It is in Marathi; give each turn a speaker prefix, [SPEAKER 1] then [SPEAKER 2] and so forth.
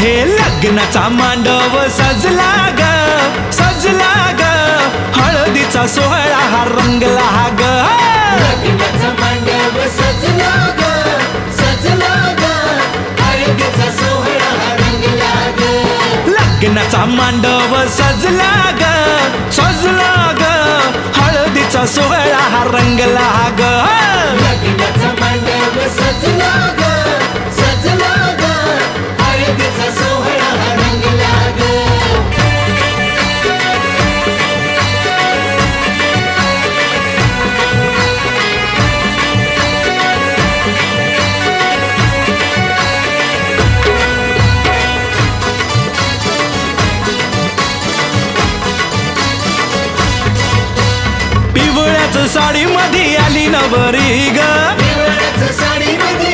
[SPEAKER 1] हे लग्नाचा मांडव सजला ग सजला ग, हळदीचा सोहळा हा रंगला ग.
[SPEAKER 2] लग्नाचा मांडव सजला ग सजला ग, हळदीचा सोहळा हा रंगला ग.
[SPEAKER 1] लग्नाचा मांडव सजला ग सजला ग, हळदीचा सोहळा हा रंगला ग.
[SPEAKER 2] लग्नाचा मांडव सजला ग सजला ग, हळदीचा सोहळा हा रंगला ग.
[SPEAKER 1] पिवळ्याच साडी मध्ये आली नवरी ग,
[SPEAKER 2] पिवळ्याच साडीमध्ये